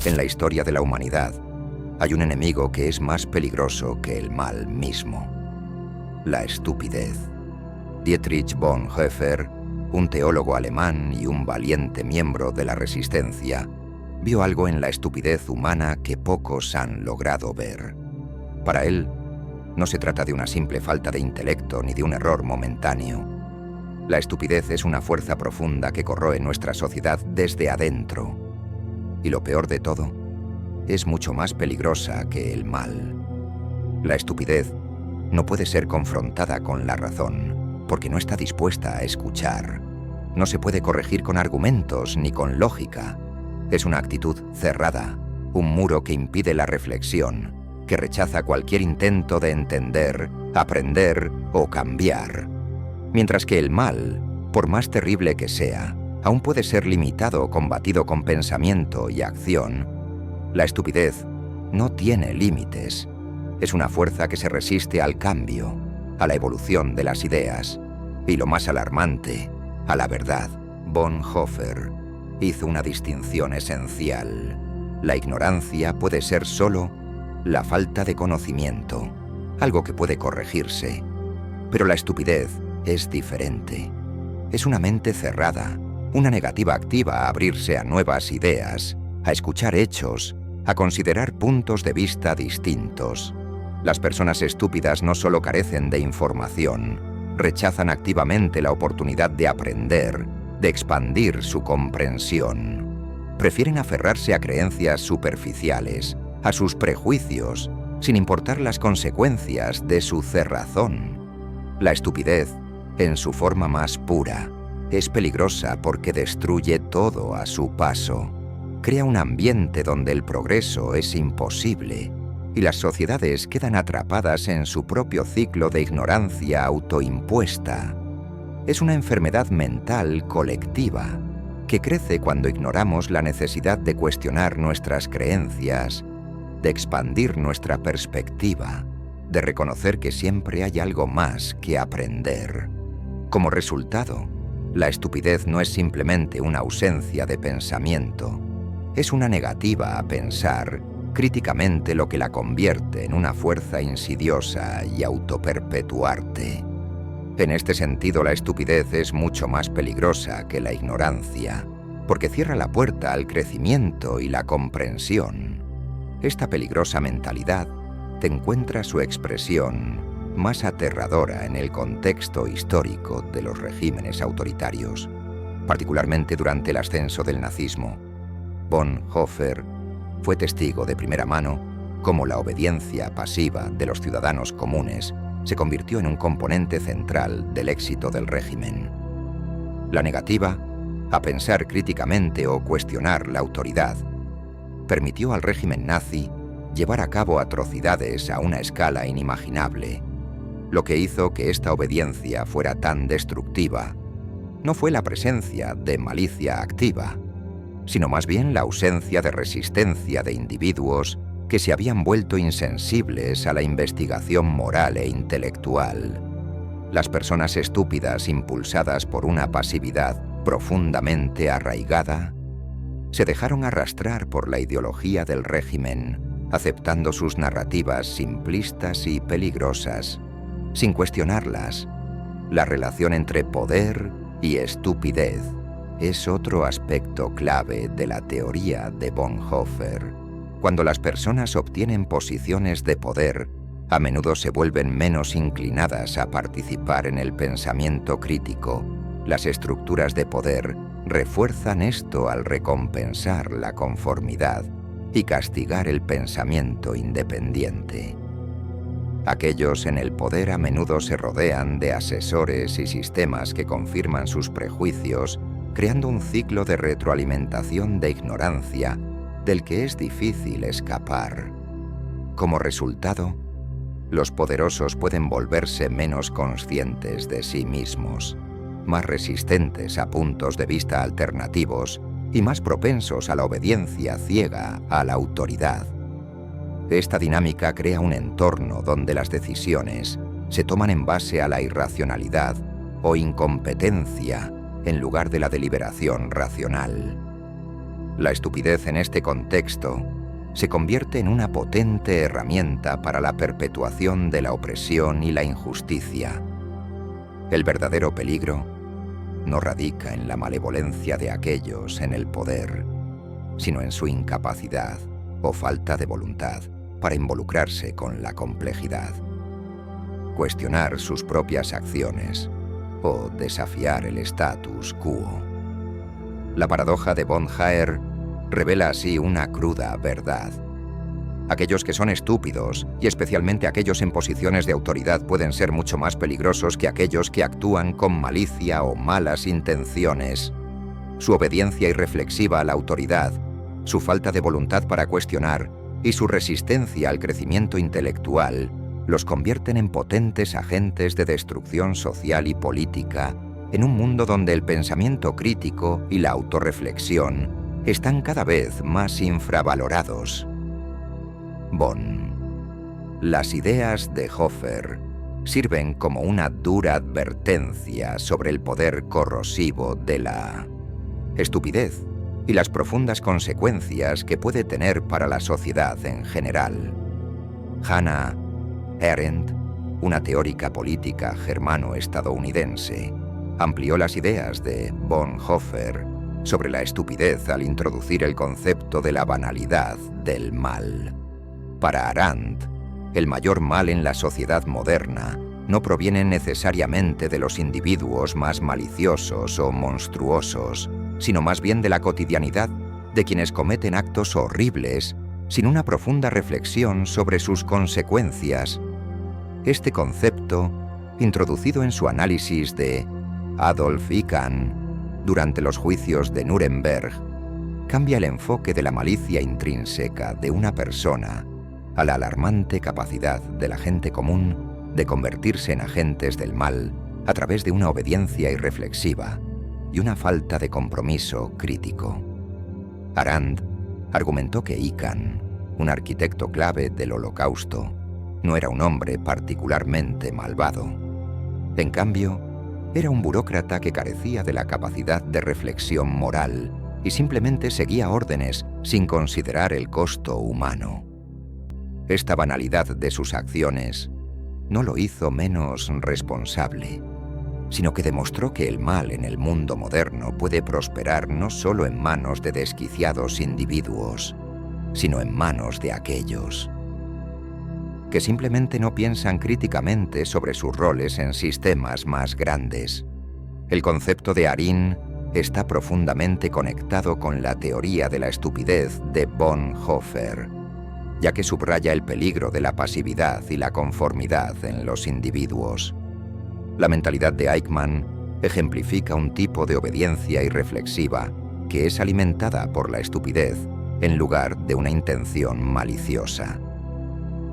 En la historia de la humanidad, hay un enemigo que es más peligroso que el mal mismo: la estupidez. Dietrich Bonhoeffer, un teólogo alemán y un valiente miembro de la Resistencia, vio algo en la estupidez humana que pocos han logrado ver. Para él, no se trata de una simple falta de intelecto ni de un error momentáneo. La estupidez es una fuerza profunda que corroe nuestra sociedad desde adentro. Y lo peor de todo, es mucho más peligrosa que el mal. La estupidez no puede ser confrontada con la razón, porque no está dispuesta a escuchar. No se puede corregir con argumentos ni con lógica. Es una actitud cerrada, un muro que impide la reflexión, que rechaza cualquier intento de entender, aprender o cambiar. Mientras que el mal, por más terrible que sea, aún puede ser limitado o combatido con pensamiento y acción, la estupidez no tiene límites. Es una fuerza que se resiste al cambio, a la evolución de las ideas y, lo más alarmante, a la verdad. Bonhoeffer hizo una distinción esencial. La ignorancia puede ser solo la falta de conocimiento, algo que puede corregirse. Pero la estupidez es diferente. Es una mente cerrada, una negativa activa a abrirse a nuevas ideas, a escuchar hechos, a considerar puntos de vista distintos. Las personas estúpidas no solo carecen de información, rechazan activamente la oportunidad de aprender, de expandir su comprensión. Prefieren aferrarse a creencias superficiales, a sus prejuicios, sin importar las consecuencias de su cerrazón. La estupidez, en su forma más pura, es peligrosa porque destruye todo a su paso. Crea un ambiente donde el progreso es imposible y las sociedades quedan atrapadas en su propio ciclo de ignorancia autoimpuesta. Es una enfermedad mental colectiva que crece cuando ignoramos la necesidad de cuestionar nuestras creencias, de expandir nuestra perspectiva, de reconocer que siempre hay algo más que aprender. Como resultado, la estupidez no es simplemente una ausencia de pensamiento, es una negativa a pensar críticamente, lo que la convierte en una fuerza insidiosa y autoperpetuarte. En este sentido, la estupidez es mucho más peligrosa que la ignorancia, porque cierra la puerta al crecimiento y la comprensión. Esta peligrosa mentalidad encuentra su expresión más aterradora en el contexto histórico de los regímenes autoritarios, particularmente durante el ascenso del nazismo. Bonhoeffer fue testigo de primera mano cómo la obediencia pasiva de los ciudadanos comunes se convirtió en un componente central del éxito del régimen. La negativa a pensar críticamente o cuestionar la autoridad permitió al régimen nazi llevar a cabo atrocidades a una escala inimaginable. Lo que hizo que esta obediencia fuera tan destructiva no fue la presencia de malicia activa, sino más bien la ausencia de resistencia de individuos que se habían vuelto insensibles a la investigación moral e intelectual. Las personas estúpidas, impulsadas por una pasividad profundamente arraigada, se dejaron arrastrar por la ideología del régimen, aceptando sus narrativas simplistas y peligrosas, sin cuestionarlas. La relación entre poder y estupidez es otro aspecto clave de la teoría de Bonhoeffer. Cuando las personas obtienen posiciones de poder, a menudo se vuelven menos inclinadas a participar en el pensamiento crítico. Las estructuras de poder refuerzan esto al recompensar la conformidad y castigar el pensamiento independiente. Aquellos en el poder a menudo se rodean de asesores y sistemas que confirman sus prejuicios, creando un ciclo de retroalimentación de ignorancia del que es difícil escapar. Como resultado, los poderosos pueden volverse menos conscientes de sí mismos, más resistentes a puntos de vista alternativos y más propensos a la obediencia ciega a la autoridad. Esta dinámica crea un entorno donde las decisiones se toman en base a la irracionalidad o incompetencia en lugar de la deliberación racional. La estupidez en este contexto se convierte en una potente herramienta para la perpetuación de la opresión y la injusticia. El verdadero peligro no radica en la malevolencia de aquellos en el poder, sino en su incapacidad o falta de voluntad para involucrarse con la complejidad, cuestionar sus propias acciones o desafiar el status quo. La paradoja de von Haer revela así una cruda verdad. Aquellos que son estúpidos, y especialmente aquellos en posiciones de autoridad, pueden ser mucho más peligrosos que aquellos que actúan con malicia o malas intenciones. Su obediencia irreflexiva a la autoridad, su falta de voluntad para cuestionar y su resistencia al crecimiento intelectual los convierten en potentes agentes de destrucción social y política en un mundo donde el pensamiento crítico y la autorreflexión están cada vez más infravalorados. Las ideas de Hofer sirven como una dura advertencia sobre el poder corrosivo de la estupidez y las profundas consecuencias que puede tener para la sociedad en general. Hannah Arendt, una teórica política germano-estadounidense, amplió las ideas de von Hofer sobre la estupidez al introducir el concepto de la banalidad del mal. Para Arendt, el mayor mal en la sociedad moderna no proviene necesariamente de los individuos más maliciosos o monstruosos, sino más bien de la cotidianidad de quienes cometen actos horribles sin una profunda reflexión sobre sus consecuencias. Este concepto, introducido en su análisis de Adolf Eichmann durante los juicios de Nuremberg, cambia el enfoque de la malicia intrínseca de una persona a la alarmante capacidad de la gente común de convertirse en agentes del mal a través de una obediencia irreflexiva y una falta de compromiso crítico. Arendt argumentó que Eichmann, un arquitecto clave del Holocausto, no era un hombre particularmente malvado. En cambio, era un burócrata que carecía de la capacidad de reflexión moral y simplemente seguía órdenes sin considerar el costo humano. Esta banalidad de sus acciones no lo hizo menos responsable, sino que demostró que el mal en el mundo moderno puede prosperar no solo en manos de desquiciados individuos, sino en manos de aquellos que simplemente no piensan críticamente sobre sus roles en sistemas más grandes. El concepto de Arendt está profundamente conectado con la teoría de la estupidez de von Hofer, ya que subraya el peligro de la pasividad y la conformidad en los individuos. La mentalidad de Eichmann ejemplifica un tipo de obediencia irreflexiva que es alimentada por la estupidez en lugar de una intención maliciosa.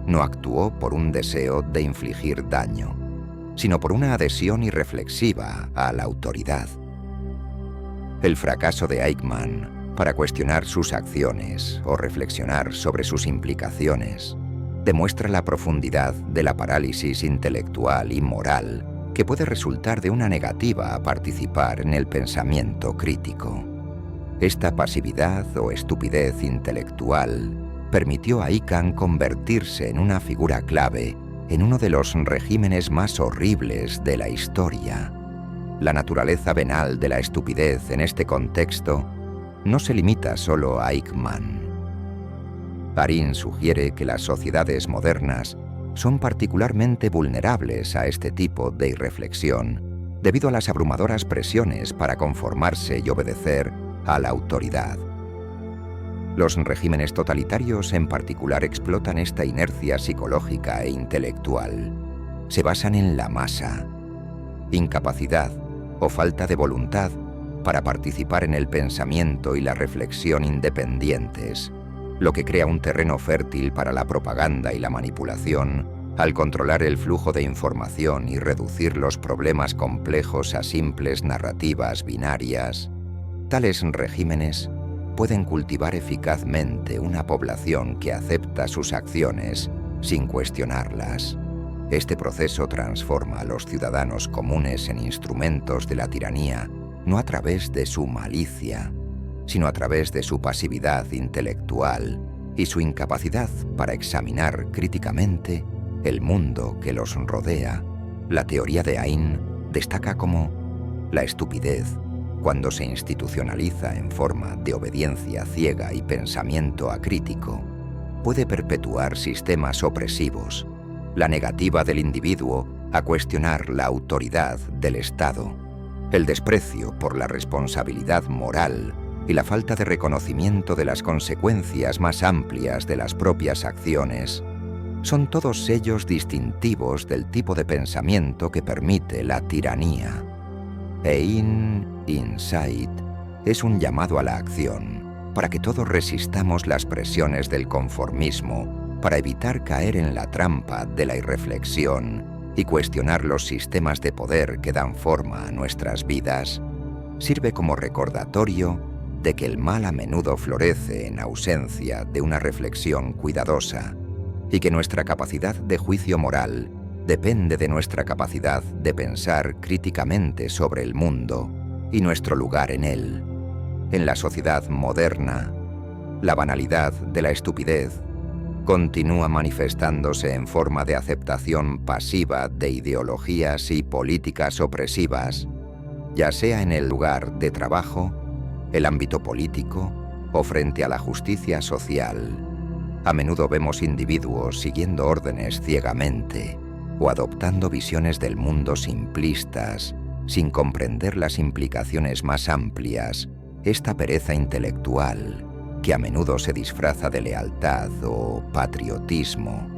No actuó por un deseo de infligir daño, sino por una adhesión irreflexiva a la autoridad. El fracaso de Eichmann para cuestionar sus acciones o reflexionar sobre sus implicaciones demuestra la profundidad de la parálisis intelectual y moral que puede resultar de una negativa a participar en el pensamiento crítico. Esta pasividad o estupidez intelectual permitió a Eichmann convertirse en una figura clave en uno de los regímenes más horribles de la historia. La naturaleza venal de la estupidez en este contexto no se limita solo a Eichmann. Arendt sugiere que las sociedades modernas son particularmente vulnerables a este tipo de irreflexión debido a las abrumadoras presiones para conformarse y obedecer a la autoridad. Los regímenes totalitarios en particular explotan esta inercia psicológica e intelectual. Se basan en la masa, incapacidad o falta de voluntad para participar en el pensamiento y la reflexión independientes, lo que crea un terreno fértil para la propaganda y la manipulación al controlar el flujo de información y reducir los problemas complejos a simples narrativas binarias. Tales regímenes pueden cultivar eficazmente una población que acepta sus acciones sin cuestionarlas. Este proceso transforma a los ciudadanos comunes en instrumentos de la tiranía, no a través de su malicia, sino a través de su pasividad intelectual y su incapacidad para examinar críticamente el mundo que los rodea. La teoría de Ayn destaca como la estupidez, cuando se institucionaliza en forma de obediencia ciega y pensamiento acrítico, puede perpetuar sistemas opresivos, la negativa del individuo a cuestionar la autoridad del Estado, el desprecio por la responsabilidad moral y la falta de reconocimiento de las consecuencias más amplias de las propias acciones, son todos sellos distintivos del tipo de pensamiento que permite la tiranía. Insight es un llamado a la acción, para que todos resistamos las presiones del conformismo, para evitar caer en la trampa de la irreflexión y cuestionar los sistemas de poder que dan forma a nuestras vidas. Sirve como recordatorio de que el mal a menudo florece en ausencia de una reflexión cuidadosa y que nuestra capacidad de juicio moral depende de nuestra capacidad de pensar críticamente sobre el mundo y nuestro lugar en él. En la sociedad moderna, la banalidad de la estupidez continúa manifestándose en forma de aceptación pasiva de ideologías y políticas opresivas, ya sea en el lugar de trabajo, el ámbito político o frente a la justicia social. A menudo vemos individuos siguiendo órdenes ciegamente o adoptando visiones del mundo simplistas, sin comprender las implicaciones más amplias. Esta pereza intelectual, que a menudo se disfraza de lealtad o patriotismo,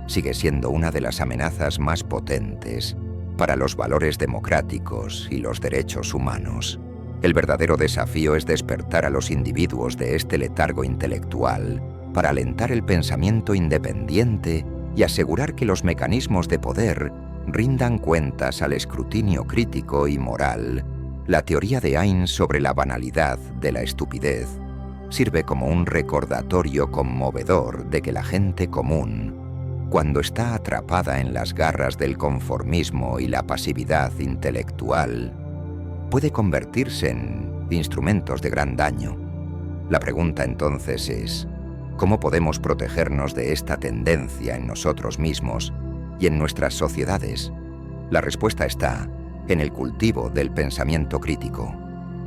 sigue siendo una de las amenazas más potentes para los valores democráticos y los derechos humanos. El verdadero desafío es despertar a los individuos de este letargo intelectual para alentar el pensamiento independiente y asegurar que los mecanismos de poder rindan cuentas al escrutinio crítico y moral. La teoría de Ayn sobre la banalidad de la estupidez sirve como un recordatorio conmovedor de que la gente común, cuando está atrapada en las garras del conformismo y la pasividad intelectual, puede convertirse en instrumentos de gran daño. La pregunta entonces es: ¿cómo podemos protegernos de esta tendencia en nosotros mismos y en nuestras sociedades? La respuesta está en el cultivo del pensamiento crítico,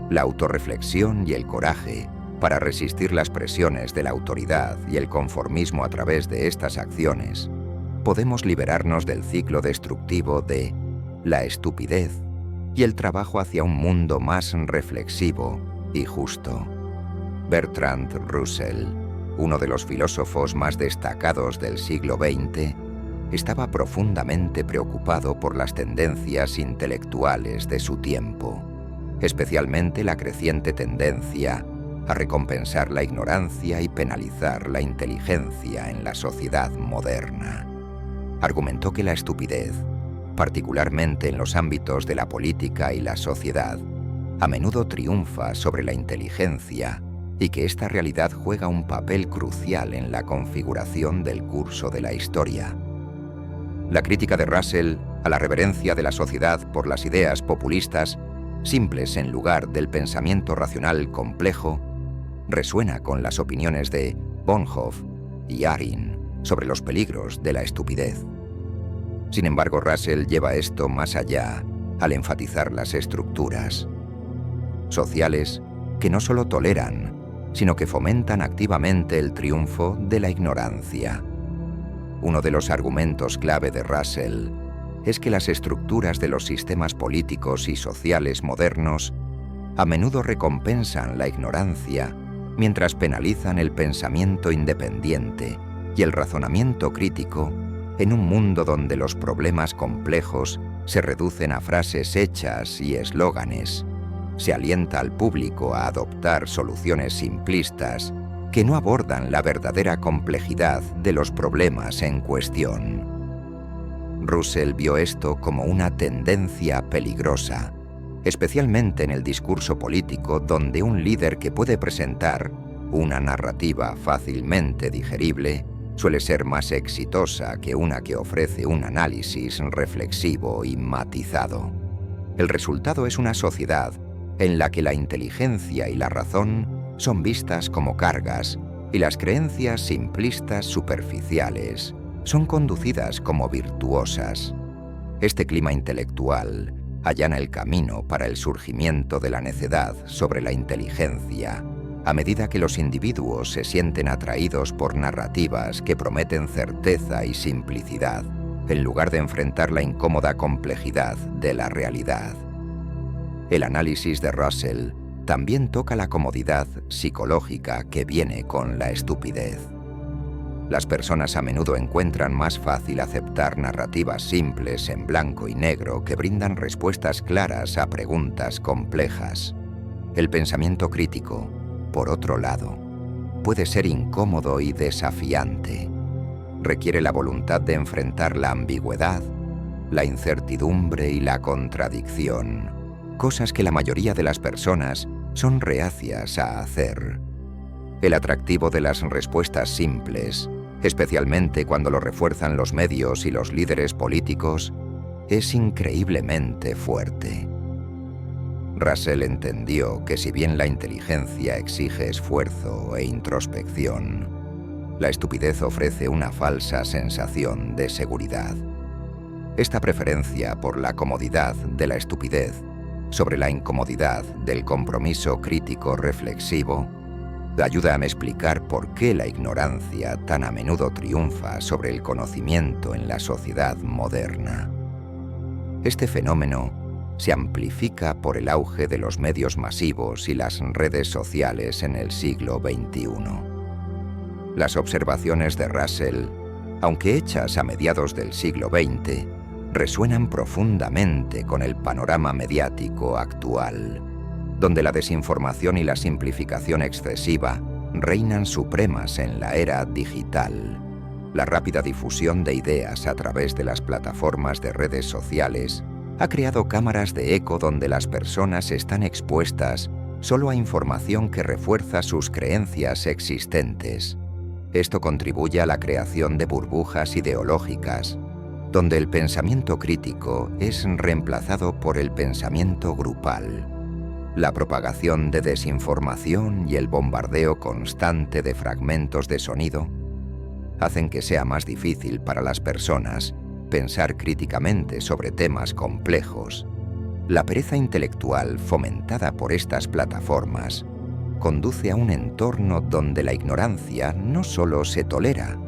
la autorreflexión y el coraje para resistir las presiones de la autoridad y el conformismo a través de estas acciones. Podemos liberarnos del ciclo destructivo de la estupidez y el trabajo hacia un mundo más reflexivo y justo. Bertrand Russell, uno de los filósofos más destacados del siglo XX, estaba profundamente preocupado por las tendencias intelectuales de su tiempo, especialmente la creciente tendencia a recompensar la ignorancia y penalizar la inteligencia en la sociedad moderna. Argumentó que la estupidez, particularmente en los ámbitos de la política y la sociedad, a menudo triunfa sobre la inteligencia y que esta realidad juega un papel crucial en la configuración del curso de la historia. La crítica de Russell a la reverencia de la sociedad por las ideas populistas, simples en lugar del pensamiento racional complejo, resuena con las opiniones de Bonhoeffer y Ayn sobre los peligros de la estupidez. Sin embargo, Russell lleva esto más allá al enfatizar las estructuras sociales que no solo toleran, sino que fomentan activamente el triunfo de la ignorancia. Uno de los argumentos clave de Russell es que las estructuras de los sistemas políticos y sociales modernos a menudo recompensan la ignorancia mientras penalizan el pensamiento independiente y el razonamiento crítico en un mundo donde los problemas complejos se reducen a frases hechas y eslóganes. Se alienta al público a adoptar soluciones simplistas que no abordan la verdadera complejidad de los problemas en cuestión. Russell vio esto como una tendencia peligrosa, especialmente en el discurso político, donde un líder que puede presentar una narrativa fácilmente digerible suele ser más exitosa que una que ofrece un análisis reflexivo y matizado. El resultado es una sociedad en la que la inteligencia y la razón son vistas como cargas y las creencias simplistas superficiales son conducidas como virtuosas. Este clima intelectual allana el camino para el surgimiento de la necedad sobre la inteligencia, a medida que los individuos se sienten atraídos por narrativas que prometen certeza y simplicidad, en lugar de enfrentar la incómoda complejidad de la realidad. El análisis de Russell también toca la comodidad psicológica que viene con la estupidez. Las personas a menudo encuentran más fácil aceptar narrativas simples en blanco y negro que brindan respuestas claras a preguntas complejas. El pensamiento crítico, por otro lado, puede ser incómodo y desafiante. Requiere la voluntad de enfrentar la ambigüedad, la incertidumbre y la contradicción, cosas que la mayoría de las personas son reacias a hacer. El atractivo de las respuestas simples, especialmente cuando lo refuerzan los medios y los líderes políticos, es increíblemente fuerte. Russell entendió que si bien la inteligencia exige esfuerzo e introspección, la estupidez ofrece una falsa sensación de seguridad. Esta preferencia por la comodidad de la estupidez sobre la incomodidad del compromiso crítico reflexivo ayuda a explicar por qué la ignorancia tan a menudo triunfa sobre el conocimiento en la sociedad moderna. Este fenómeno se amplifica por el auge de los medios masivos y las redes sociales en el siglo XXI. Las observaciones de Russell, aunque hechas a mediados del siglo XX, resuenan profundamente con el panorama mediático actual, donde la desinformación y la simplificación excesiva reinan supremas en la era digital. La rápida difusión de ideas a través de las plataformas de redes sociales ha creado cámaras de eco donde las personas están expuestas solo a información que refuerza sus creencias existentes. Esto contribuye a la creación de burbujas ideológicas, donde el pensamiento crítico es reemplazado por el pensamiento grupal. La propagación de desinformación y el bombardeo constante de fragmentos de sonido hacen que sea más difícil para las personas pensar críticamente sobre temas complejos. La pereza intelectual fomentada por estas plataformas conduce a un entorno donde la ignorancia no solo se tolera,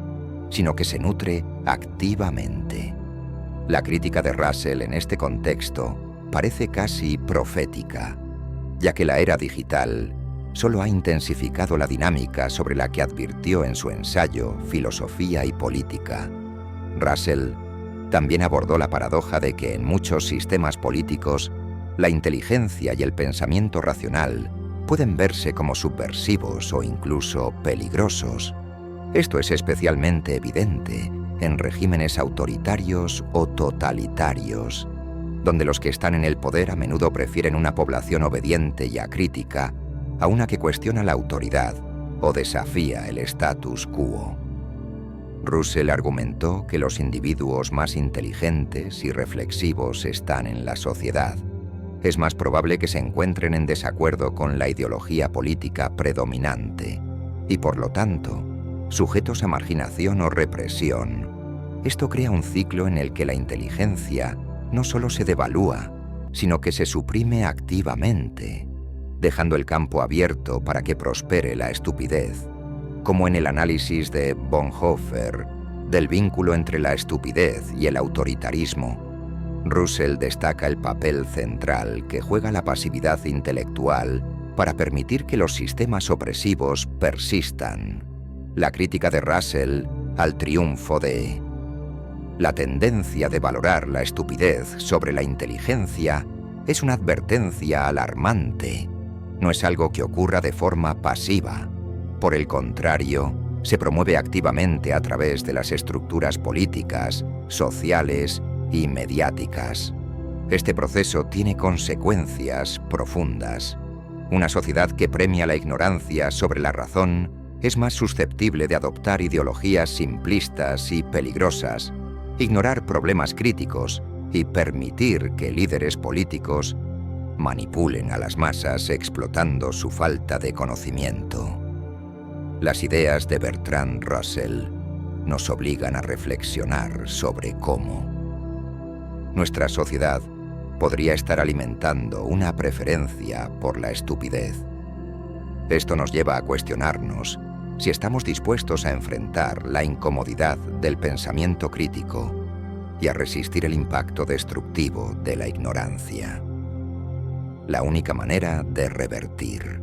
sino que se nutre activamente. La crítica de Russell en este contexto parece casi profética, ya que la era digital solo ha intensificado la dinámica sobre la que advirtió en su ensayo Filosofía y Política. Russell también abordó la paradoja de que en muchos sistemas políticos la inteligencia y el pensamiento racional pueden verse como subversivos o incluso peligrosos. Esto es especialmente evidente en regímenes autoritarios o totalitarios, donde los que están en el poder a menudo prefieren una población obediente y acrítica a una que cuestiona la autoridad o desafía el status quo. Russell argumentó que los individuos más inteligentes y reflexivos están en la sociedad. Es más probable que se encuentren en desacuerdo con la ideología política predominante y, por lo tanto, sujetos a marginación o represión. Esto crea un ciclo en el que la inteligencia no solo se devalúa, sino que se suprime activamente, dejando el campo abierto para que prospere la estupidez, como en el análisis de Bonhoeffer del vínculo entre la estupidez y el autoritarismo. Russell destaca el papel central que juega la pasividad intelectual para permitir que los sistemas opresivos persistan. La crítica de Russell al triunfo de la tendencia de valorar la estupidez sobre la inteligencia es una advertencia alarmante. No es algo que ocurra de forma pasiva. Por el contrario, se promueve activamente a través de las estructuras políticas, sociales y mediáticas. Este proceso tiene consecuencias profundas. Una sociedad que premia la ignorancia sobre la razón es más susceptible de adoptar ideologías simplistas y peligrosas, ignorar problemas críticos y permitir que líderes políticos manipulen a las masas explotando su falta de conocimiento. Las ideas de Bertrand Russell nos obligan a reflexionar sobre cómo nuestra sociedad podría estar alimentando una preferencia por la estupidez. Esto nos lleva a cuestionarnos si estamos dispuestos a enfrentar la incomodidad del pensamiento crítico y a resistir el impacto destructivo de la ignorancia. La única manera de revertir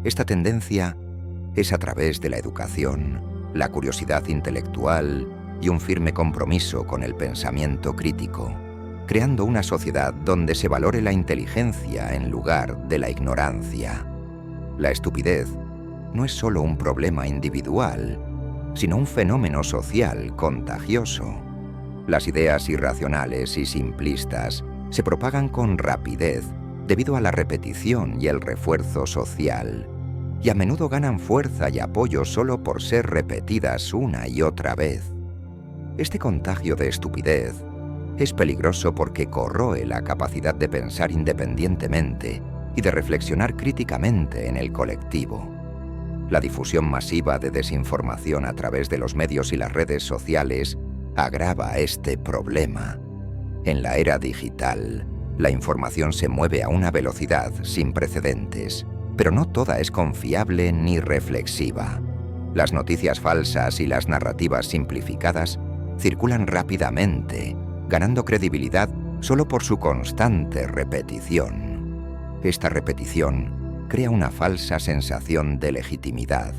esta tendencia es a través de la educación, la curiosidad intelectual y un firme compromiso con el pensamiento crítico, creando una sociedad donde se valore la inteligencia en lugar de la ignorancia. La estupidez no es solo un problema individual, sino un fenómeno social contagioso. Las ideas irracionales y simplistas se propagan con rapidez debido a la repetición y el refuerzo social, y a menudo ganan fuerza y apoyo solo por ser repetidas una y otra vez. Este contagio de estupidez es peligroso porque corroe la capacidad de pensar independientemente y de reflexionar críticamente en el colectivo. La difusión masiva de desinformación a través de los medios y las redes sociales agrava este problema. En la era digital, la información se mueve a una velocidad sin precedentes, pero no toda es confiable ni reflexiva. Las noticias falsas y las narrativas simplificadas circulan rápidamente, ganando credibilidad solo por su constante repetición. Esta repetición crea una falsa sensación de legitimidad,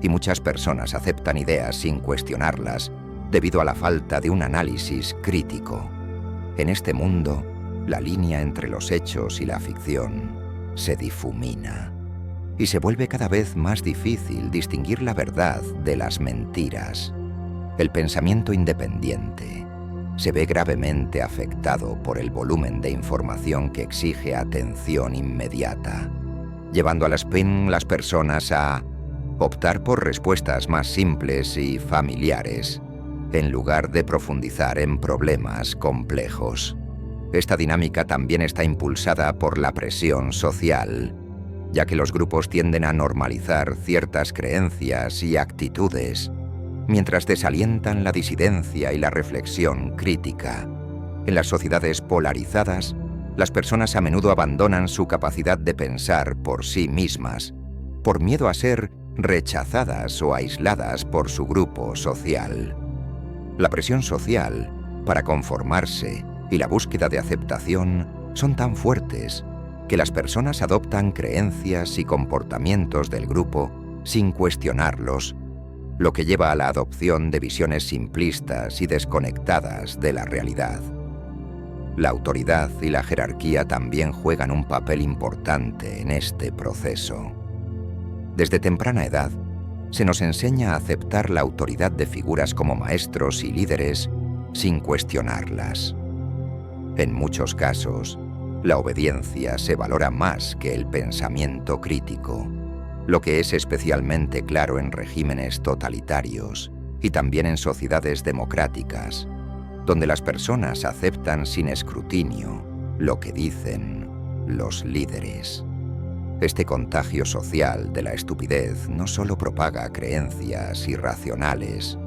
y muchas personas aceptan ideas sin cuestionarlas debido a la falta de un análisis crítico. En este mundo, la línea entre los hechos y la ficción se difumina, y se vuelve cada vez más difícil distinguir la verdad de las mentiras. El pensamiento independiente se ve gravemente afectado por el volumen de información que exige atención inmediata, llevando a las personas a optar por respuestas más simples y familiares, en lugar de profundizar en problemas complejos. Esta dinámica también está impulsada por la presión social, ya que los grupos tienden a normalizar ciertas creencias y actitudes, mientras desalientan la disidencia y la reflexión crítica. En las sociedades polarizadas, las personas a menudo abandonan su capacidad de pensar por sí mismas, por miedo a ser rechazadas o aisladas por su grupo social. La presión social para conformarse y la búsqueda de aceptación son tan fuertes que las personas adoptan creencias y comportamientos del grupo sin cuestionarlos, lo que lleva a la adopción de visiones simplistas y desconectadas de la realidad. La autoridad y la jerarquía también juegan un papel importante en este proceso. Desde temprana edad, se nos enseña a aceptar la autoridad de figuras como maestros y líderes sin cuestionarlas. En muchos casos, la obediencia se valora más que el pensamiento crítico, lo que es especialmente claro en regímenes totalitarios y también en sociedades democráticas, donde las personas aceptan sin escrutinio lo que dicen los líderes. Este contagio social de la estupidez no solo propaga creencias irracionales,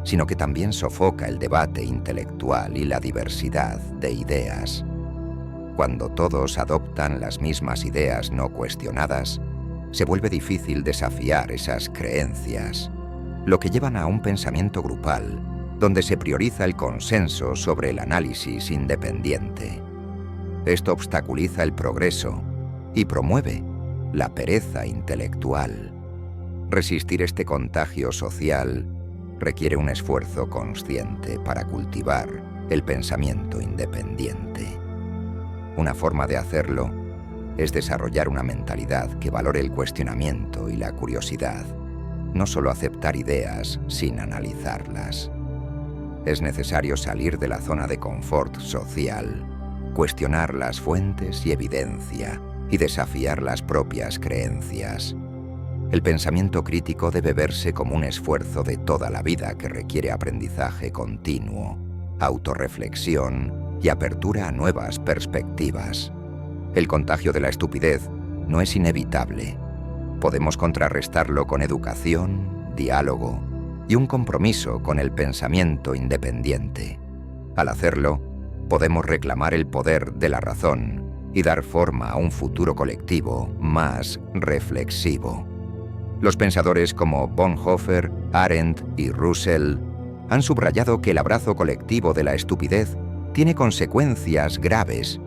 sino que también sofoca el debate intelectual y la diversidad de ideas. Cuando todos adoptan las mismas ideas no cuestionadas, se vuelve difícil desafiar esas creencias, lo que llevan a un pensamiento grupal, donde se prioriza el consenso sobre el análisis independiente. Esto obstaculiza el progreso y promueve la pereza intelectual. Resistir este contagio social requiere un esfuerzo consciente para cultivar el pensamiento independiente. Una forma de hacerlo es desarrollar una mentalidad que valore el cuestionamiento y la curiosidad, no solo aceptar ideas sin analizarlas. Es necesario salir de la zona de confort social, cuestionar las fuentes y evidencia y desafiar las propias creencias. El pensamiento crítico debe verse como un esfuerzo de toda la vida que requiere aprendizaje continuo, autorreflexión y apertura a nuevas perspectivas. El contagio de la estupidez no es inevitable. Podemos contrarrestarlo con educación, diálogo y un compromiso con el pensamiento independiente. Al hacerlo, podemos reclamar el poder de la razón y dar forma a un futuro colectivo más reflexivo. Los pensadores como Bonhoeffer, Arendt y Russell han subrayado que el abrazo colectivo de la estupidez tiene consecuencias graves,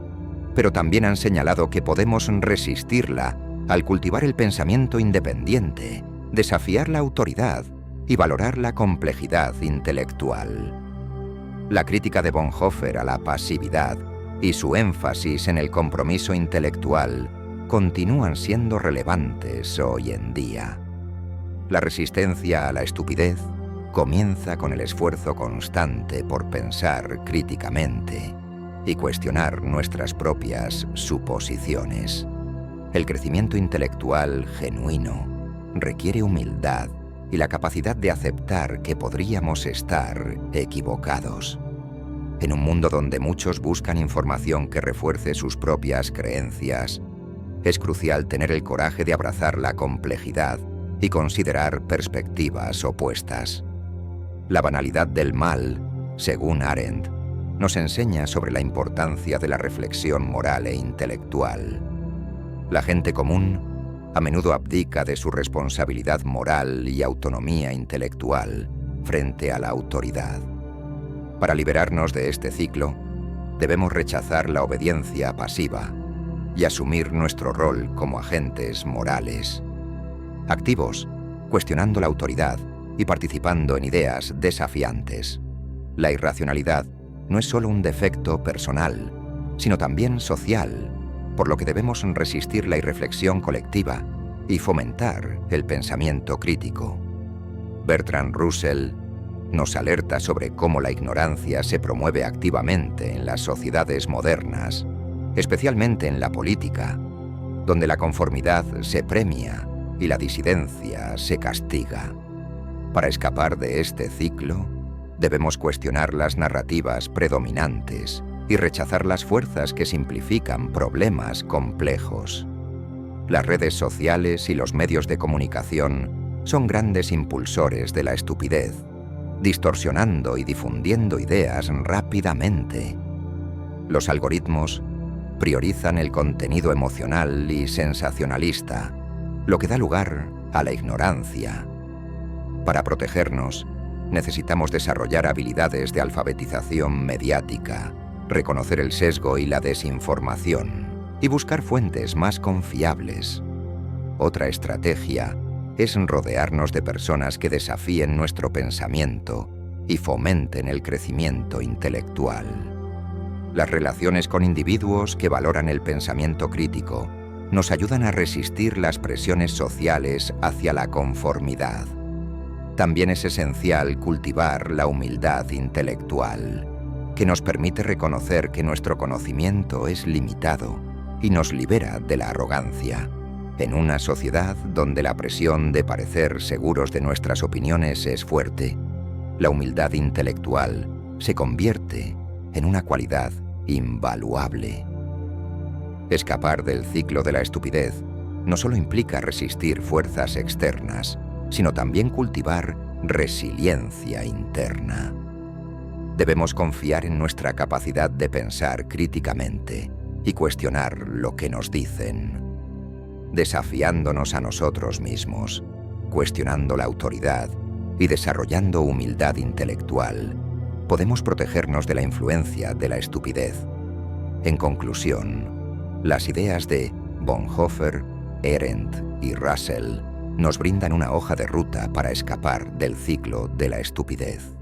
pero también han señalado que podemos resistirla al cultivar el pensamiento independiente, desafiar la autoridad y valorar la complejidad intelectual. La crítica de Bonhoeffer a la pasividad y su énfasis en el compromiso intelectual continúan siendo relevantes hoy en día. La resistencia a la estupidez comienza con el esfuerzo constante por pensar críticamente y cuestionar nuestras propias suposiciones. El crecimiento intelectual genuino requiere humildad y la capacidad de aceptar que podríamos estar equivocados. En un mundo donde muchos buscan información que refuerce sus propias creencias, es crucial tener el coraje de abrazar la complejidad y considerar perspectivas opuestas. La banalidad del mal, según Arendt, nos enseña sobre la importancia de la reflexión moral e intelectual. La gente común a menudo abdica de su responsabilidad moral y autonomía intelectual frente a la autoridad. Para liberarnos de este ciclo, debemos rechazar la obediencia pasiva y asumir nuestro rol como agentes morales, activos, cuestionando la autoridad y participando en ideas desafiantes. La irracionalidad no es solo un defecto personal, sino también social, por lo que debemos resistir la irreflexión colectiva y fomentar el pensamiento crítico. Bertrand Russell nos alerta sobre cómo la ignorancia se promueve activamente en las sociedades modernas, especialmente en la política, donde la conformidad se premia y la disidencia se castiga. Para escapar de este ciclo, debemos cuestionar las narrativas predominantes y rechazar las fuerzas que simplifican problemas complejos. Las redes sociales y los medios de comunicación son grandes impulsores de la estupidez, distorsionando y difundiendo ideas rápidamente. Los algoritmos priorizan el contenido emocional y sensacionalista, lo que da lugar a la ignorancia. Para protegernos, necesitamos desarrollar habilidades de alfabetización mediática, reconocer el sesgo y la desinformación y buscar fuentes más confiables. Otra estrategia es rodearnos de personas que desafíen nuestro pensamiento y fomenten el crecimiento intelectual. Las relaciones con individuos que valoran el pensamiento crítico nos ayudan a resistir las presiones sociales hacia la conformidad. También es esencial cultivar la humildad intelectual, que nos permite reconocer que nuestro conocimiento es limitado y nos libera de la arrogancia. En una sociedad donde la presión de parecer seguros de nuestras opiniones es fuerte, la humildad intelectual se convierte en una cualidad invaluable. Escapar del ciclo de la estupidez no solo implica resistir fuerzas externas, sino también cultivar resiliencia interna. Debemos confiar en nuestra capacidad de pensar críticamente y cuestionar lo que nos dicen, desafiándonos a nosotros mismos, cuestionando la autoridad y desarrollando humildad intelectual. Podemos protegernos de la influencia de la estupidez. En conclusión, las ideas de Bonhoeffer, Arendt y Russell nos brindan una hoja de ruta para escapar del ciclo de la estupidez.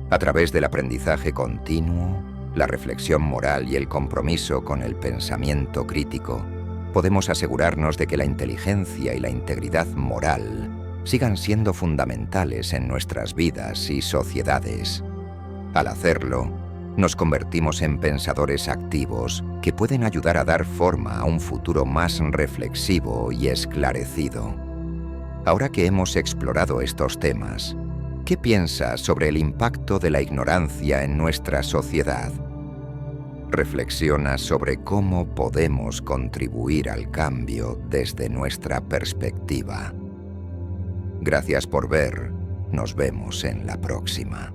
A través del aprendizaje continuo, la reflexión moral y el compromiso con el pensamiento crítico, podemos asegurarnos de que la inteligencia y la integridad moral sigan siendo fundamentales en nuestras vidas y sociedades. Al hacerlo, nos convertimos en pensadores activos que pueden ayudar a dar forma a un futuro más reflexivo y esclarecido. Ahora que hemos explorado estos temas, ¿qué piensas sobre el impacto de la ignorancia en nuestra sociedad? reflexiona sobre cómo podemos contribuir al cambio desde nuestra perspectiva. Gracias por ver. Nos vemos en la próxima.